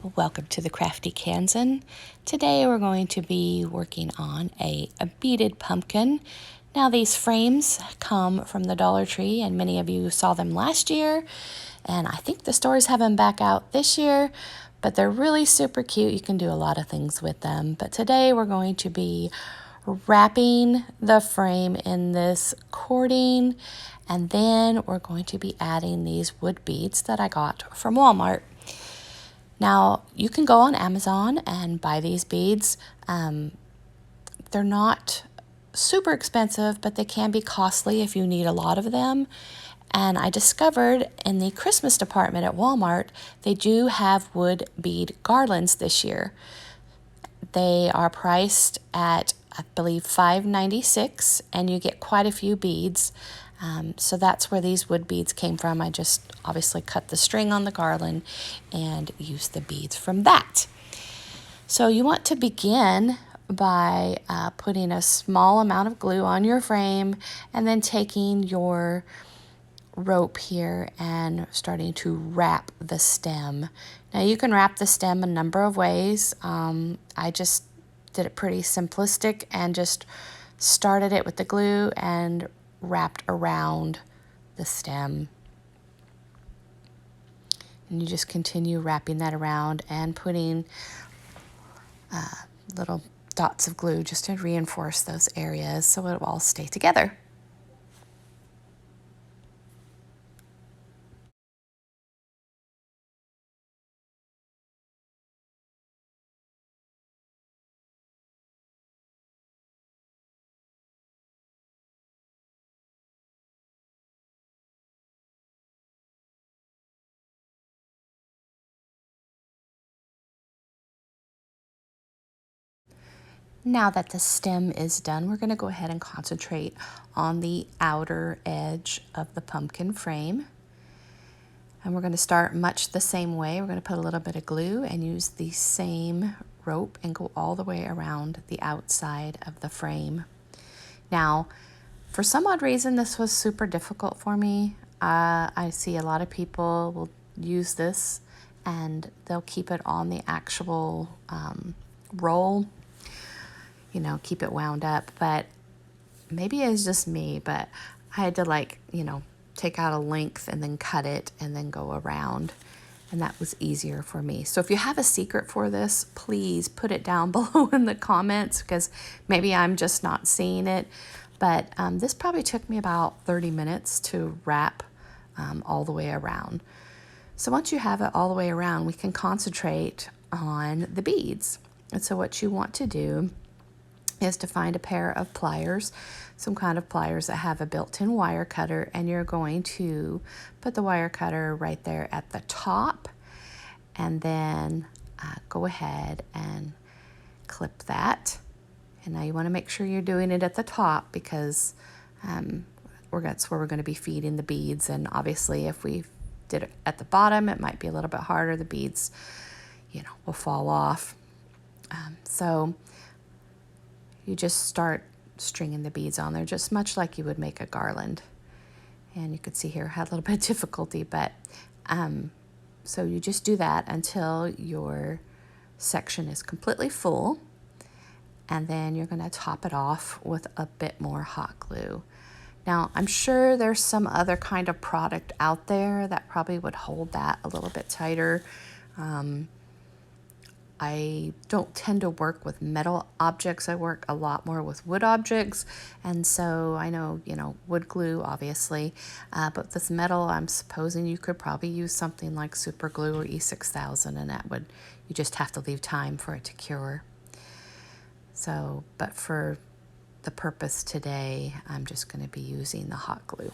Welcome to the Crafty Kansan. Today we're going to be working on a beaded pumpkin. Now these frames come from the Dollar Tree and many of you saw them last year, and I think the stores have them back out this year, but they're really super cute. You can do a lot of things with them. But today we're going to be wrapping the frame in this cording, and then we're going to be adding these wood beads that I got from Walmart. Now, you can go on Amazon and buy these beads. They're not super expensive, but they can be costly if you need a lot of them. And I discovered in the Christmas department at Walmart, they do have wood bead garlands this year. They are priced at, I believe, $5.96, and you get quite a few beads. So that's where these wood beads came from. I just obviously cut the string on the garland and used the beads from that. So you want to begin by putting a small amount of glue on your frame and then taking your rope here and starting to wrap the stem. Now you can wrap the stem a number of ways. I just did it pretty simplistic and just started it with the glue and wrapped around the stem. And you just continue wrapping that around and putting little dots of glue just to reinforce those areas so it will all stay together. Now that the stem is done, we're going to go ahead and concentrate on the outer edge of the pumpkin frame. And we're going to start much the same way. We're going to put a little bit of glue and use the same rope and go all the way around the outside of the frame. Now, for some odd reason, this was super difficult for me. I see a lot of people will use this and they'll keep it on the actual roll, you know, keep it wound up. But maybe it's just me, but I had to take out a length and then cut it and then go around. And that was easier for me. So if you have a secret for this, please put it down below in the comments, because maybe I'm just not seeing it. But this probably took me about 30 minutes to wrap all the way around. So once you have it all the way around, we can concentrate on the beads. And so what you want to do is to find a pair of pliers, some kind of pliers that have a built-in wire cutter, and you're going to put the wire cutter right there at the top, and then go ahead and clip that. And now you want to make sure you're doing it at the top, because that's where we're going to be feeding the beads. And obviously if we did it at the bottom, it might be a little bit harder. The beads, will fall off. So you just start stringing the beads on there, just much like you would make a garland. And you can see here I had a little bit of difficulty, but so you just do that until your section is completely full. And then you're going to top it off with a bit more hot glue. Now, I'm sure there's some other kind of product out there that probably would hold that a little bit tighter. I don't tend to work with metal objects. I work a lot more with wood objects. And so I know, wood glue, obviously. But this metal, I'm supposing you could probably use something like super glue or E6000, and you just have to leave time for it to cure. So, but for the purpose today, I'm just going to be using the hot glue.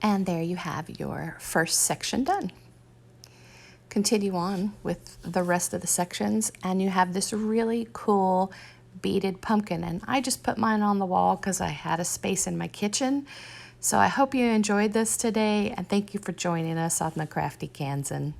And there you have your first section done. Continue on with the rest of the sections, and you have this really cool beaded pumpkin. And I just put mine on the wall because I had a space in my kitchen. So I hope you enjoyed this today, and thank you for joining us on the Crafty Kansan.